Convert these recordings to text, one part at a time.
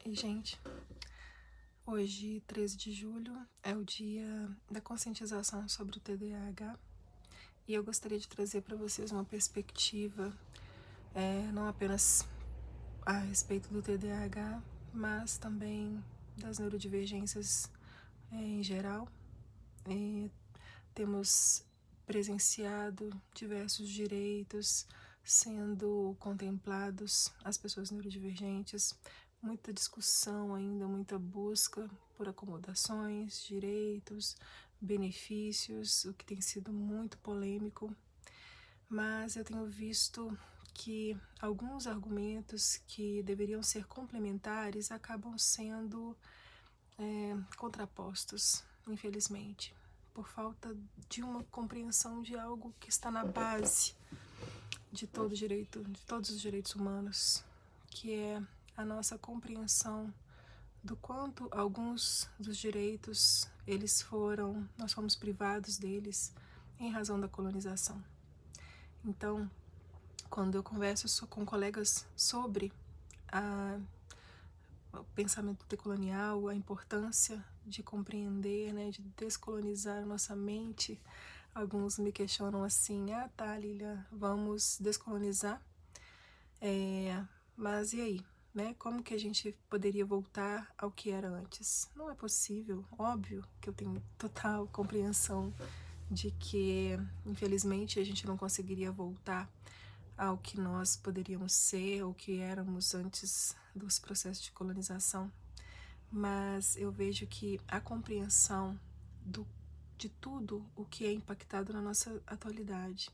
E, gente, hoje, 13 de julho, é o dia da conscientização sobre o TDAH e eu gostaria de trazer para vocês uma perspectiva, não apenas a respeito do TDAH, mas também das neurodivergências em geral. E temos presenciado diversos direitos sendo contemplados às pessoas neurodivergentes, muita discussão ainda, muita busca por acomodações, direitos, benefícios, o que tem sido muito polêmico, mas eu tenho visto que alguns argumentos que deveriam ser complementares acabam sendo contrapostos, infelizmente, por falta de uma compreensão de algo que está na base de todo direito, de todos os direitos humanos, que é a nossa compreensão do quanto alguns dos direitos nós fomos privados deles em razão da colonização. Então, quando eu converso com colegas sobre o pensamento decolonial, a importância de compreender, né, de descolonizar nossa mente, alguns me questionam assim: tá, Lilia, vamos descolonizar? Mas e aí? Né? Como que a gente poderia voltar ao que era antes? Não é possível, óbvio que eu tenho total compreensão de que, infelizmente, a gente não conseguiria voltar ao que nós poderíamos ser ou que éramos antes dos processos de colonização, mas eu vejo que a compreensão de tudo o que é impactado na nossa atualidade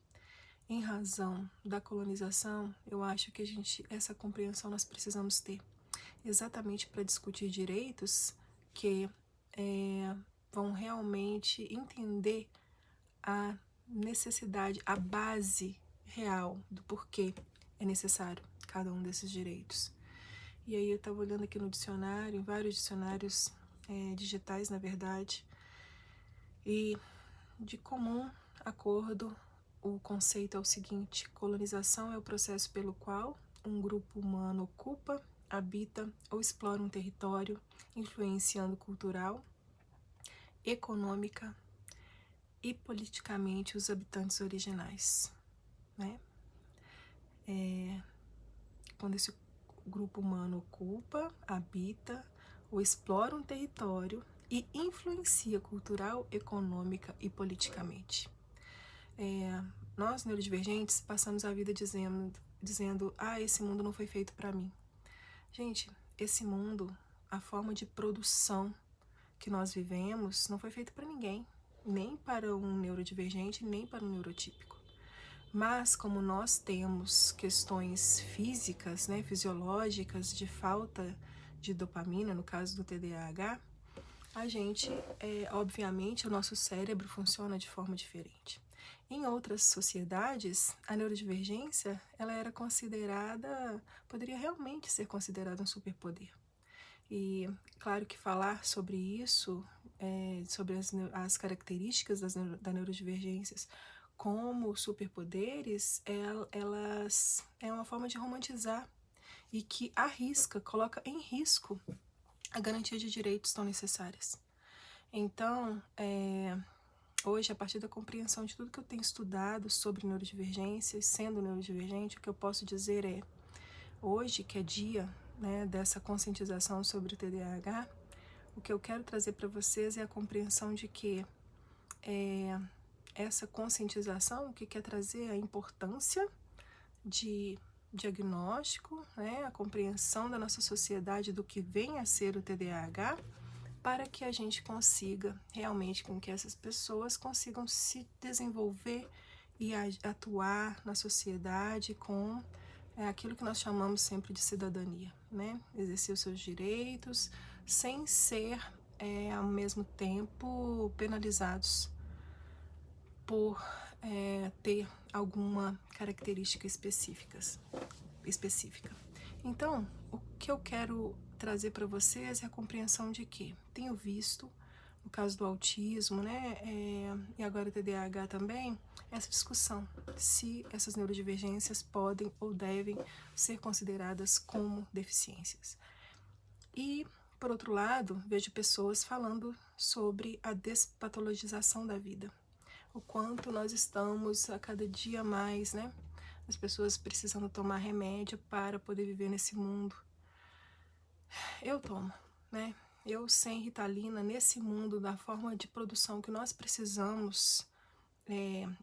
em razão da colonização, eu acho que essa compreensão nós precisamos ter, exatamente para discutir direitos que vão realmente entender a necessidade, a base real do porquê é necessário cada um desses direitos. E aí eu estava olhando aqui no dicionário, em vários dicionários digitais, na verdade, e de comum acordo, o conceito é o seguinte: colonização é o processo pelo qual um grupo humano ocupa, habita ou explora um território, influenciando cultural, econômica e politicamente os habitantes originais, né? Quando esse grupo humano ocupa, habita ou explora um território e influencia cultural, econômica e politicamente. Nós, neurodivergentes, passamos a vida dizendo, esse mundo não foi feito para mim. Gente, esse mundo, a forma de produção que nós vivemos, não foi feito para ninguém, nem para um neurodivergente, nem para um neurotípico. Mas como nós temos questões físicas, né, fisiológicas, de falta de dopamina, no caso do TDAH, a gente, obviamente, o nosso cérebro funciona de forma diferente. Em outras sociedades, a neurodivergência, ela era considerada, poderia realmente ser considerada um superpoder. E claro que falar sobre isso, sobre as características da neurodivergências como superpoderes, elas é uma forma de romantizar e que coloca em risco a garantia de direitos tão necessárias. Então, hoje, a partir da compreensão de tudo que eu tenho estudado sobre neurodivergência, sendo neurodivergente, o que eu posso dizer é, hoje, que é dia, né, dessa conscientização sobre o TDAH, o que eu quero trazer para vocês é a compreensão de que essa conscientização, o que quer trazer a importância de diagnóstico, né, a compreensão da nossa sociedade do que vem a ser o TDAH, para que a gente consiga realmente com que essas pessoas consigam se desenvolver e atuar na sociedade com aquilo que nós chamamos sempre de cidadania, né? Exercer os seus direitos sem ser, ao mesmo tempo, penalizados por ter alguma característica específica. Então, o que eu quero trazer para vocês é a compreensão de que tenho visto, no caso do autismo, né, e agora o TDAH também, essa discussão se essas neurodivergências podem ou devem ser consideradas como deficiências. E, por outro lado, vejo pessoas falando sobre a despatologização da vida. O quanto nós estamos a cada dia mais, né? As pessoas precisando tomar remédio para poder viver nesse mundo. Eu tomo, né? Eu sem Ritalina, nesse mundo, da forma de produção que nós precisamos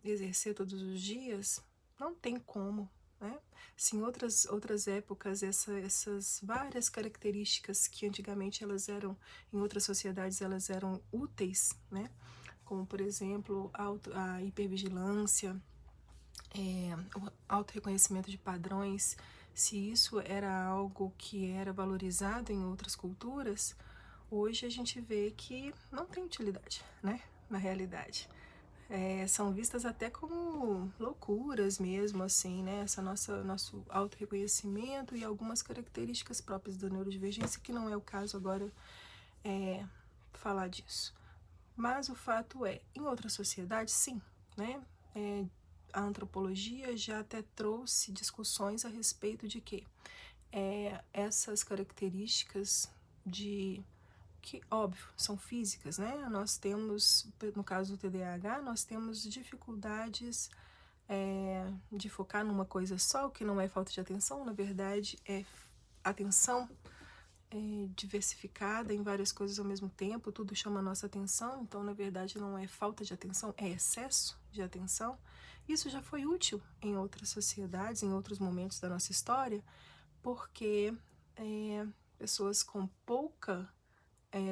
exercer todos os dias, não tem como, né? Se em outras épocas essas várias características que antigamente elas eram, em outras sociedades elas eram úteis, né? Como por exemplo a hipervigilância, o auto-reconhecimento de padrões, se isso era algo que era valorizado em outras culturas, hoje a gente vê que não tem utilidade, né? Na realidade. São vistas até como loucuras mesmo, assim, né? Nosso auto-reconhecimento e algumas características próprias da neurodivergência, que não é o caso agora falar disso. Mas o fato é, em outras sociedades, sim, né? A antropologia já até trouxe discussões a respeito de que essas características que, óbvio, são físicas, né? Nós temos, no caso do TDAH, nós temos dificuldades de focar numa coisa só, o que não é falta de atenção, na verdade é atenção diversificada em várias coisas ao mesmo tempo, tudo chama a nossa atenção, então na verdade não é falta de atenção, é excesso de atenção. Isso já foi útil em outras sociedades, em outros momentos da nossa história, porque pessoas com pouca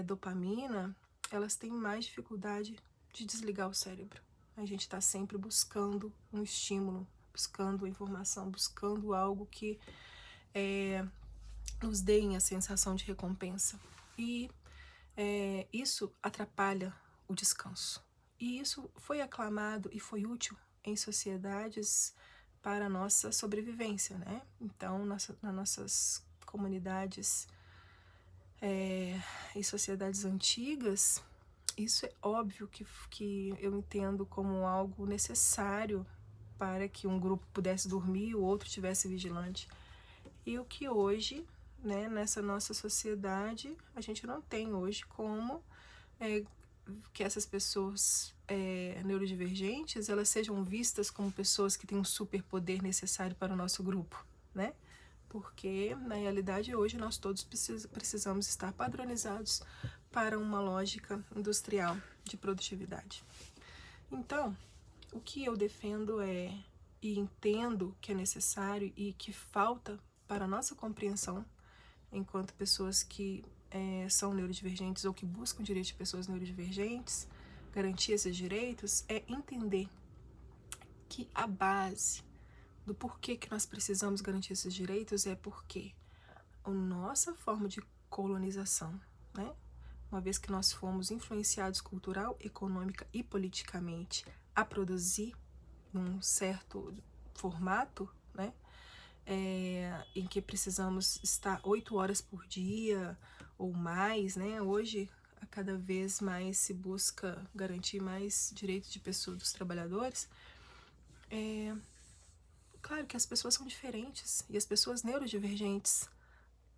dopamina, elas têm mais dificuldade de desligar o cérebro. A gente está sempre buscando um estímulo, buscando informação, buscando algo que nos deem a sensação de recompensa. E isso atrapalha o descanso. E isso foi aclamado e foi útil em sociedades para a nossa sobrevivência, né? Então, nas nossas comunidades e sociedades antigas, isso é óbvio que eu entendo como algo necessário para que um grupo pudesse dormir e o outro estivesse vigilante. E o que hoje, né, nessa nossa sociedade, a gente não tem hoje como que essas pessoas neurodivergentes, elas sejam vistas como pessoas que têm um superpoder necessário para o nosso grupo, né? Porque, na realidade, hoje nós todos precisamos estar padronizados para uma lógica industrial de produtividade. Então, o que eu defendo e entendo que é necessário e que falta para a nossa compreensão, enquanto pessoas que são neurodivergentes ou que buscam direitos de pessoas neurodivergentes, garantir esses direitos, é entender que a base do porquê que nós precisamos garantir esses direitos é porque a nossa forma de colonização, né? Uma vez que nós fomos influenciados cultural, econômica e politicamente a produzir num certo formato, né? Em que precisamos estar 8 horas por dia ou mais, né? Hoje, a cada vez mais se busca garantir mais direitos de pessoas, dos trabalhadores. Claro que as pessoas são diferentes e as pessoas neurodivergentes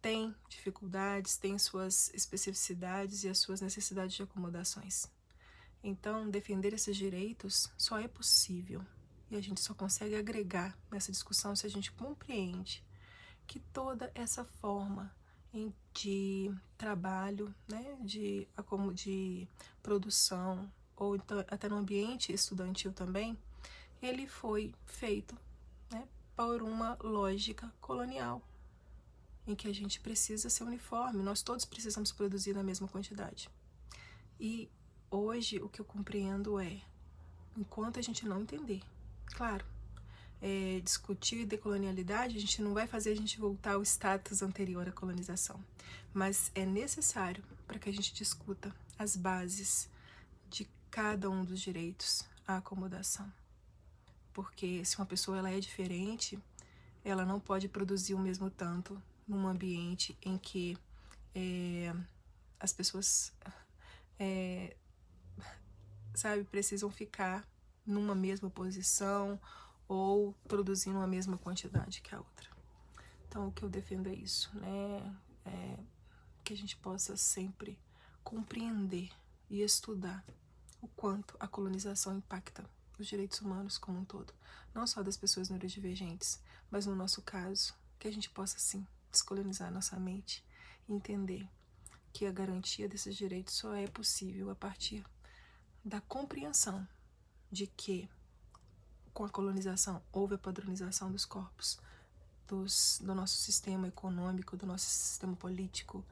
têm dificuldades, têm suas especificidades e as suas necessidades de acomodações. Então, defender esses direitos só é possível e a gente só consegue agregar nessa discussão se a gente compreende que toda essa forma de trabalho, né, de produção, ou então, até no ambiente estudantil também, ele foi feito, né, por uma lógica colonial, em que a gente precisa ser uniforme, nós todos precisamos produzir na mesma quantidade. E hoje o que eu compreendo enquanto a gente não entender, claro, discutir decolonialidade, a gente não vai fazer a gente voltar ao status anterior à colonização, mas é necessário para que a gente discuta as bases de cada um dos direitos à acomodação. Porque se uma pessoa ela é diferente, ela não pode produzir o mesmo tanto num ambiente em que as pessoas precisam ficar numa mesma posição ou produzindo a mesma quantidade que a outra. Então, o que eu defendo é isso, né? que a gente possa sempre compreender e estudar o quanto a colonização impacta os direitos humanos como um todo, não só das pessoas neurodivergentes, mas no nosso caso, que a gente possa sim descolonizar nossa mente e entender que a garantia desses direitos só é possível a partir da compreensão de que com a colonização houve a padronização dos corpos, do nosso sistema econômico, do nosso sistema político,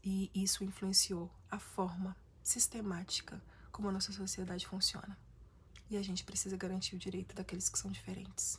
e isso influenciou a forma sistemática como a nossa sociedade funciona. E a gente precisa garantir o direito daqueles que são diferentes.